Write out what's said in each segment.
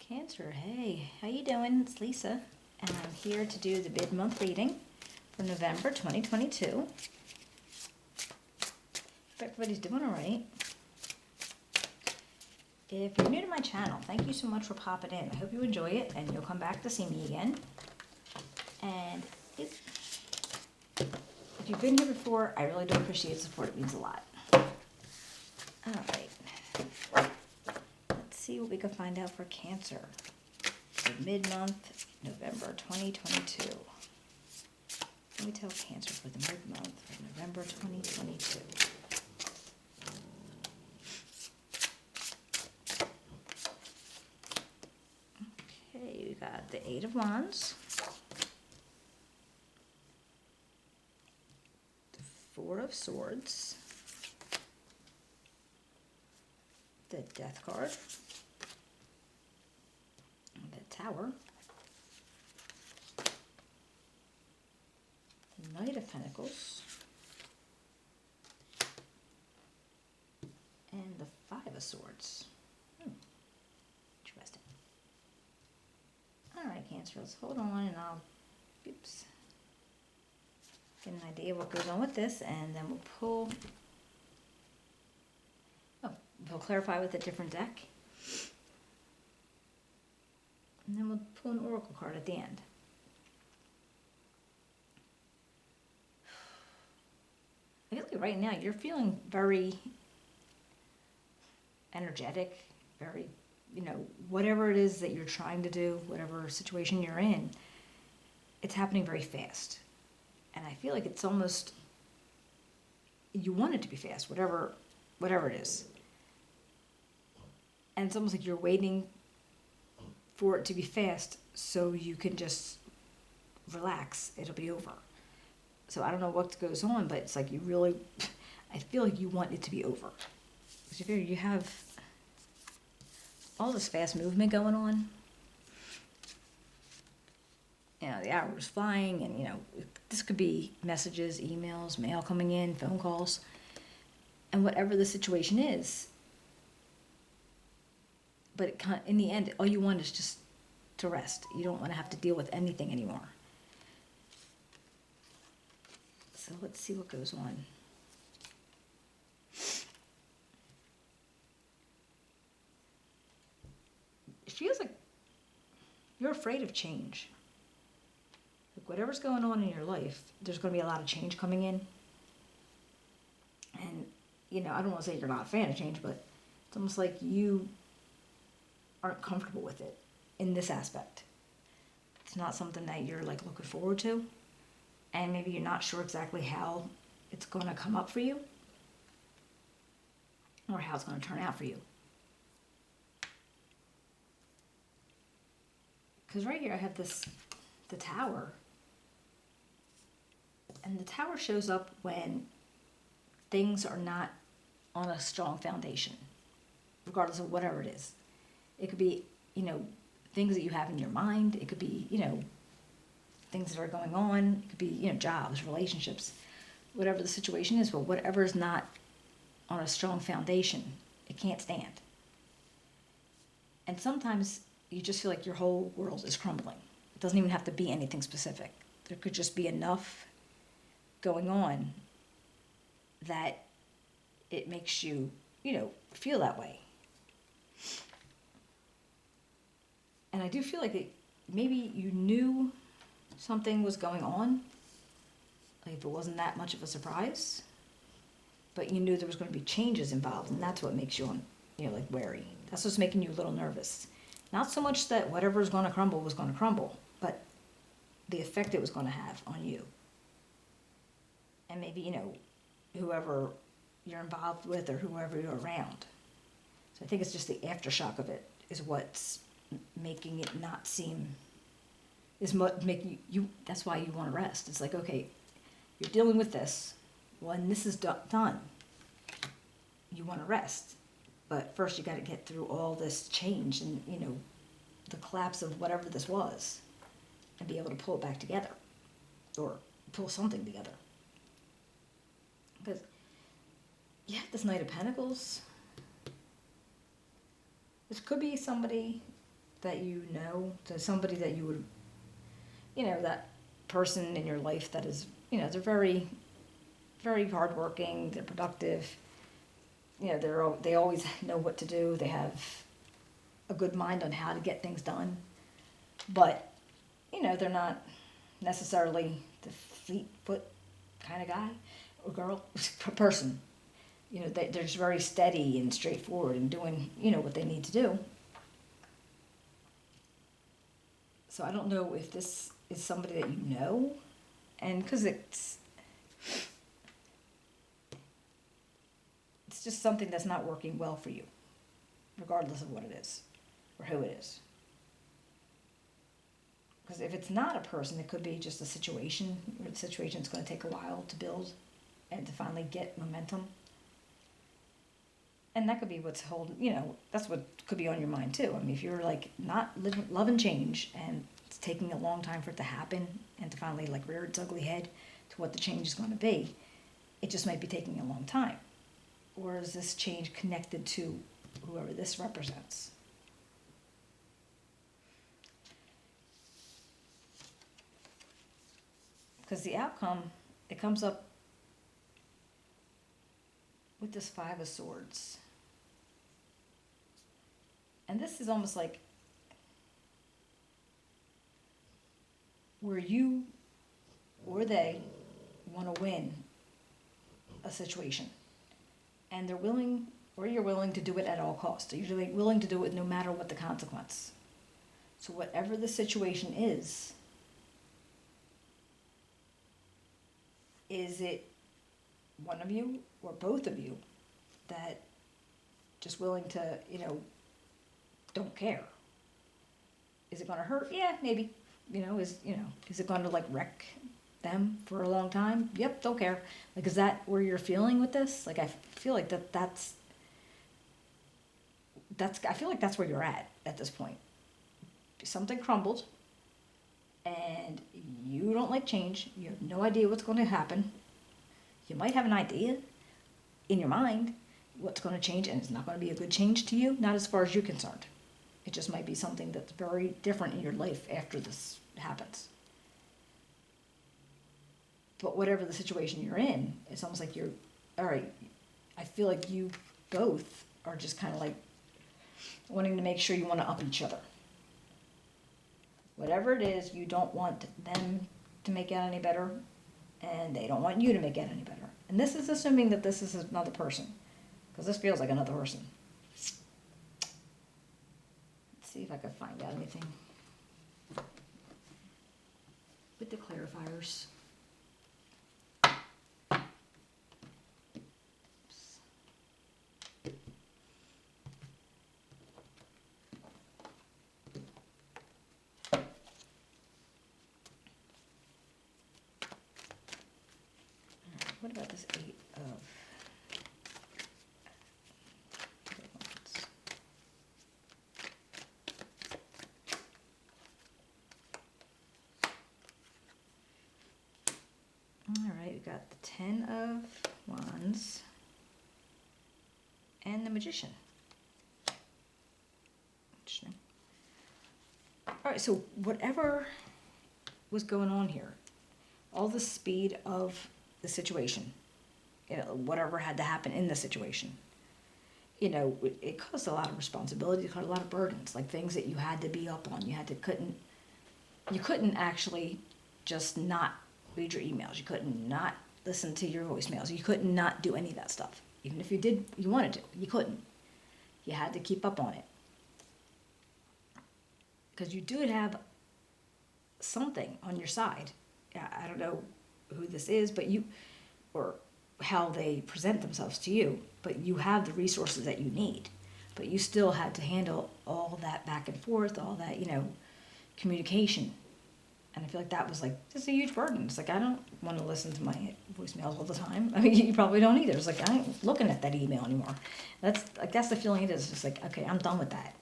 Cancer, hey, how you doing? It's Lisa, and I'm here to do the mid-month reading for November 2022. Hope everybody's doing all right. If you're new to my channel, thank you so much for popping in. I hope you enjoy it, and you'll come back to see me again. And if you've been here before, I really do appreciate support. It means a lot. All right. Let's see what we can find out for Cancer. So mid-month, November 2022. Let me tell Cancer for the mid-month for November 2022. Okay, we got the Eight of Wands, the Four of Swords, the Death card, the Tower, the Knight of Pentacles, and the Five of Swords. Interesting. All right, Cancer, let's hold on and I'll get an idea of what goes on with this, and then we'll pull. We'll clarify with a different deck. And then we'll pull an oracle card at the end. I feel like right now you're feeling very energetic, very, whatever it is that you're trying to do, whatever situation you're in, it's happening very fast. And I feel like it's almost, you want it to be fast, whatever it is. And it's almost like you're waiting for it to be fast so you can just relax. It'll be over. So I don't know what goes on, but it's like you really, I feel like you want it to be over. Because you have all this fast movement going on. The hours flying, and this could be messages, emails, mail coming in, phone calls, and whatever the situation is. But in the end, all you want is just to rest. You don't want to have to deal with anything anymore. So let's see what goes on. It feels like you're afraid of change. Like whatever's going on in your life, there's going to be a lot of change coming in. And, I don't want to say you're not a fan of change, but it's almost like you aren't comfortable with it in this aspect. It's not something that you're looking forward to, and maybe you're not sure exactly how it's going to come up for you or how it's going to turn out for you. Because right here I have the Tower, and the Tower shows up when things are not on a strong foundation, regardless of whatever it is. It could be, things that you have in your mind. It could be, things that are going on. It could be, jobs, relationships, whatever the situation is. But whatever is not on a strong foundation, it can't stand. And sometimes you just feel like your whole world is crumbling. It doesn't even have to be anything specific. There could just be enough going on that it makes you, feel that way. And I do feel like maybe you knew something was going on, if it wasn't that much of a surprise, but you knew there was going to be changes involved, and that's what makes you, wary. That's what's making you a little nervous. Not so much that whatever was going to crumble was going to crumble, but the effect it was going to have on you. And maybe, whoever you're involved with or whoever you're around. So I think it's just the aftershock of it is what's making it not seem, is what making you, that's why you want to rest. It's like, okay, you're dealing with this. When this is done, you want to rest. But first you got to get through all this change and, the collapse of whatever this was, and be able to pull it back together, or pull something together. Because you have this Knight of Pentacles. This could be somebody that you know, to somebody that you would, that person in your life that is, they're very, very hardworking, they're productive, they always know what to do, they have a good mind on how to get things done, but, they're not necessarily the fleet foot kind of guy or girl, person. They're just very steady and straightforward and doing, what they need to do. So I don't know if this is somebody that you know, and because it's just something that's not working well for you, regardless of what it is or who it is. Because if it's not a person, it could be just a situation, where the situation's going to take a while to build and to finally get momentum. And that could be what's holding, that's what could be on your mind too. I mean, if you're like not loving change and it's taking a long time for it to happen and to finally like rear its ugly head to what the change is going to be, it just might be taking a long time. Or is this change connected to whoever this represents? Because the outcome, it comes up with this Five of Swords. And this is almost like where you or they want to win a situation. And they're willing, or you're willing to do it at all costs. You're usually willing to do it no matter what the consequence. So whatever the situation is it one of you or both of you that just willing to, don't care? Is it going to hurt? Yeah, maybe. Is it going to like wreck them for a long time? Yep, don't care. Like, is that where you're feeling with this? Like, I feel like that's I feel like that's where you're at this point. Something crumbled and you don't like change. You have no idea what's going to happen. You might have an idea in your mind what's going to change, and it's not going to be a good change to you, not as far as you're concerned. It just might be something that's very different in your life after this happens. But whatever the situation you're in, it's almost like you're, all right, I feel like you both are just kind of like wanting to make sure you want to up each other. Whatever it is, you don't want them to make out any better, and they don't want you to make out any better. And this is assuming that this is another person, because this feels like another person. Let's see if I can find out anything with the clarifiers. What about this Eight of Wands? All right, we got the Ten of Wands and the Magician. Interesting. All right, so whatever was going on here, all the speed of the situation, whatever had to happen in the situation, it caused a lot of responsibility, it caused a lot of burdens, like things that you had to be up on. You couldn't actually just not read your emails. You couldn't not listen to your voicemails. You couldn't not do any of that stuff. Even if you wanted to, you couldn't. You had to keep up on it. Because you did have something on your side. I don't know who this is, but or how they present themselves to you, but you have the resources that you need. But you still had to handle all that back and forth, all that, communication. And I feel like that was like just a huge burden. It's like, I don't want to listen to my voicemails all the time. I mean, you probably don't either. It's like, I ain't looking at that email anymore. That's the feeling it is. It's just like, okay, I'm done with that.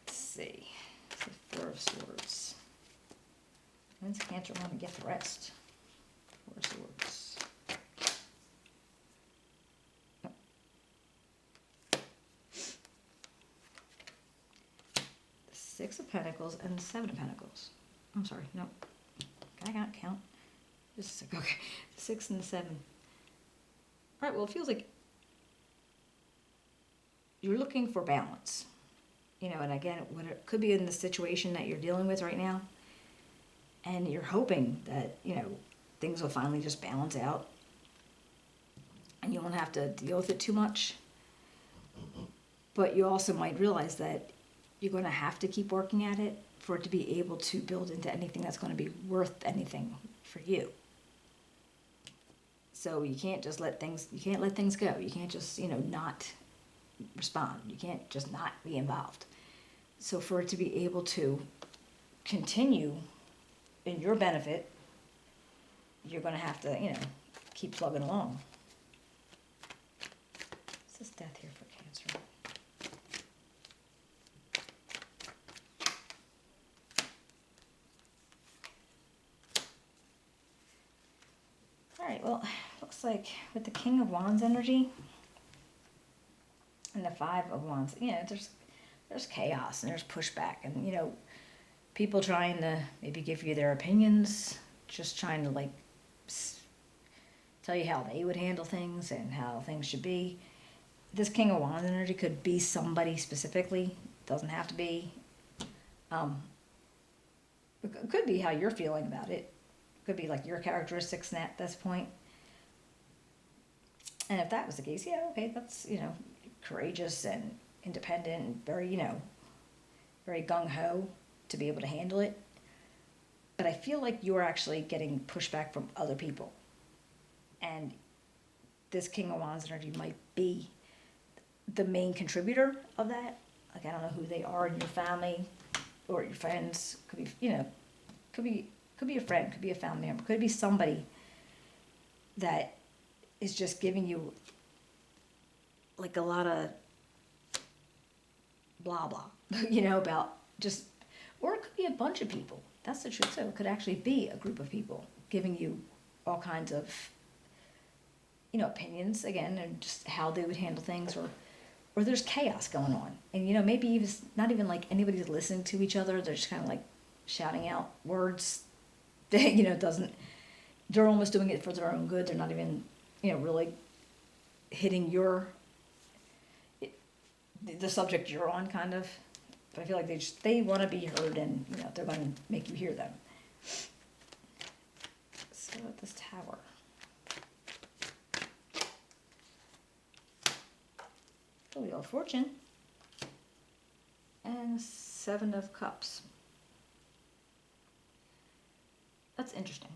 Let's see. It's the Four of Swords. When's Cancer want to get the rest? Four of Swords. Six of Pentacles and the Seven of Pentacles. I'm sorry, no. I can't count. Just okay. 6 and 7. All right, well, it feels like you're looking for balance. And again, what it could be in the situation that you're dealing with right now. And you're hoping that, things will finally just balance out. And you won't have to deal with it too much. But you also might realize that you're going to have to keep working at it for it to be able to build into anything that's going to be worth anything for you. So you can't let things go. You can't just, not respond. You can't just not be involved. So for it to be able to continue in your benefit, you're going to have to, keep plugging along. What's this death here for Cancer? Alright, well, looks like with the King of Wands energy and the Five of Wands, there's chaos and there's pushback and, people trying to maybe give you their opinions, just trying to, tell you how they would handle things and how things should be. This King of Wands energy could be somebody specifically. Doesn't have to be. It could be how you're feeling about it. Could be like your characteristics at this point. And if that was the case, yeah, okay, that's, courageous and independent and very, very gung-ho to be able to handle it. But I feel like you're actually getting pushback from other people. And this King of Wands energy might be the main contributor of that. Like, I don't know who they are in your family or your friends. Could be, could be a friend, could be a family member, could be somebody that is just giving you like a lot of blah blah, about just, or it could be a bunch of people. That's the truth. So it could actually be a group of people giving you all kinds of, opinions again, and just how they would handle things, or there's chaos going on, and maybe it's not even like anybody's listening to each other. They're just kind of like shouting out words that they're almost doing it for their own good. They're not even, really hitting the subject you're on, kind of. But I feel like they want to be heard, and, they're going to make you hear them. So at this Tower. The Wheel of Fortune. And Seven of Cups. That's interesting.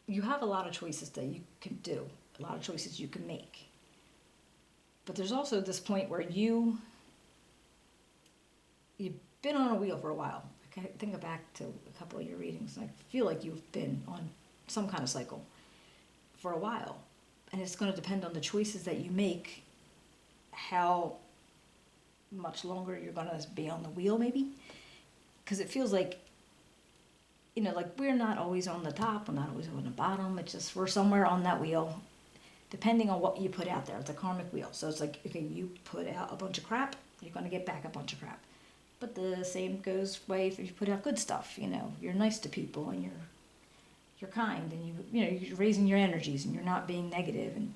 You have a lot of choices that you can do, a lot of choices you can make. But there's also this point where you've been on a wheel for a while. I think back to a couple of your readings, and I feel like you've been on some kind of cycle for a while. And it's going to depend on the choices that you make, how much longer you're going to be on the wheel, maybe. Because it feels like, we're not always on the top, we're not always on the bottom. It's just we're somewhere on that wheel, depending on what you put out there. It's a karmic wheel. So it's like, okay, you put out a bunch of crap, you're going to get back a bunch of crap. But the same goes way if you put out good stuff. You're nice to people, and you're kind, and you're raising your energies, and you're not being negative and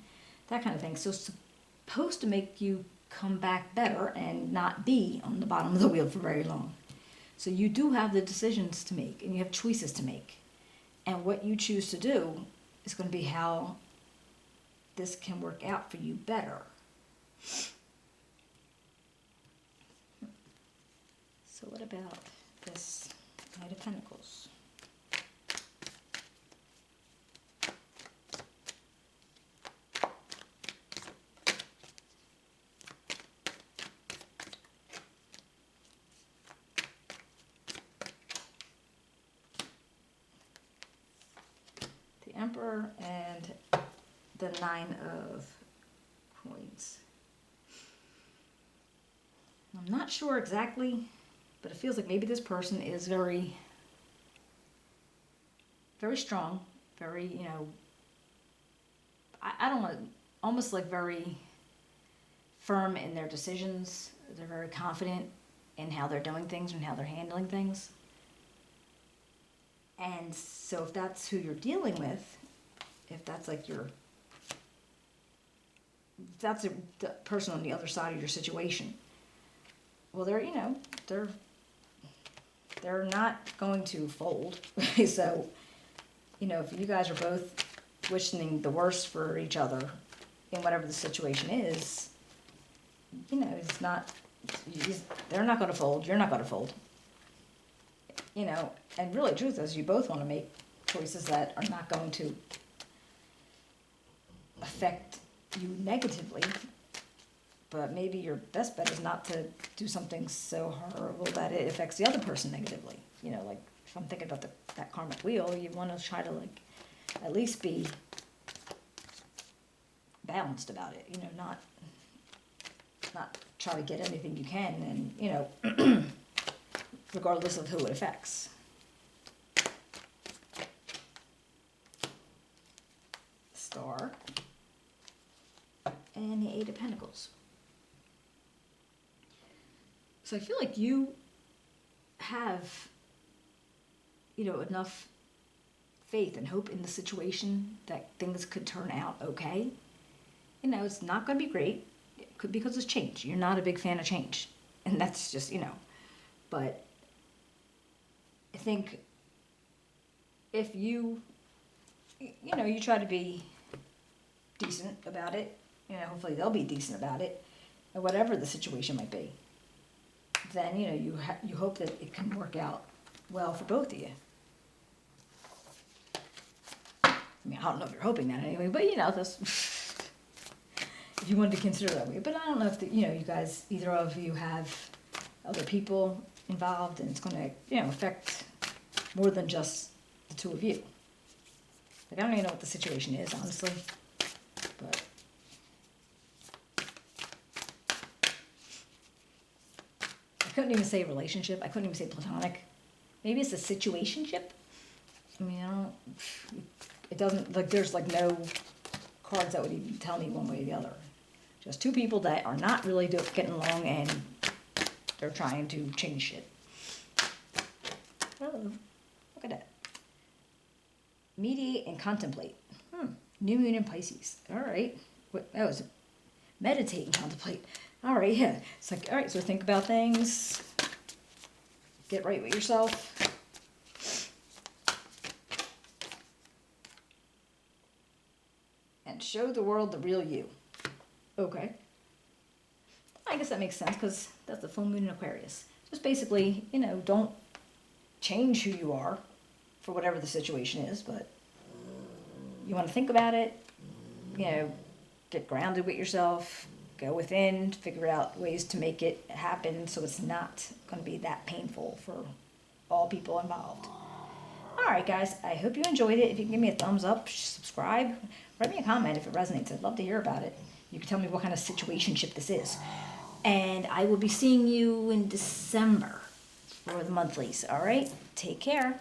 that kind of thing. So it's supposed to make you come back better and not be on the bottom of the wheel for very long. So you do have the decisions to make, and you have choices to make. And what you choose to do is going to be how this can work out for you better. So what about this Knight of Pentacles? Emperor and the Nine of Coins. I'm not sure exactly, but it feels like maybe this person is very, very strong, very, I don't know, almost like very firm in their decisions. They're very confident in how they're doing things and how they're handling things. And so if that's who you're dealing with, if that's like that's the person on the other side of your situation, well, they're not going to fold. So, if you guys are both wishing the worst for each other in whatever the situation is, it's not, they're not going to fold, you're not going to fold. And really, the truth is, you both want to make choices that are not going to affect you negatively, but maybe your best bet is not to do something so horrible that it affects the other person negatively. Like if I'm thinking about that karmic wheel, you want to try to like at least be balanced about it. Not try to get anything you can, and regardless of who it affects. Star and the Eight of Pentacles. So I feel like you have, enough faith and hope in the situation that things could turn out okay. It's not going to be great. It could because it's change. You're not a big fan of change. And that's just, but I think if you try to be decent about it, hopefully they'll be decent about it, or whatever the situation might be, then, you hope that it can work out well for both of you. I mean, I don't know if you're hoping that anyway, but, that's, if you wanted to consider that way. But I don't know if, you guys, either of you have other people involved, and it's going to, affect more than just the two of you. Like, I don't even know what the situation is, honestly, but I couldn't even say relationship. I couldn't even say platonic. Maybe it's a situationship. I mean, it doesn't, like, there's, like, no cards that would even tell me one way or the other. Just two people that are not really getting along, and they're trying to change shit. Oh, look at that. Mediate and contemplate. New moon in Pisces. All right. That was meditate and contemplate. All right, yeah. It's like, all right, so think about things. Get right with yourself. And show the world the real you. Okay. I guess that makes sense because that's the full moon in Aquarius. Just basically, don't change who you are for whatever the situation is, but you want to think about it, get grounded with yourself, go within, figure out ways to make it happen so it's not going to be that painful for all people involved. All right, guys, I hope you enjoyed it. If you can give me a thumbs up, subscribe, write me a comment if it resonates. I'd love to hear about it. You can tell me what kind of situationship this is. And I will be seeing you in December for the monthlies, all right? Take care.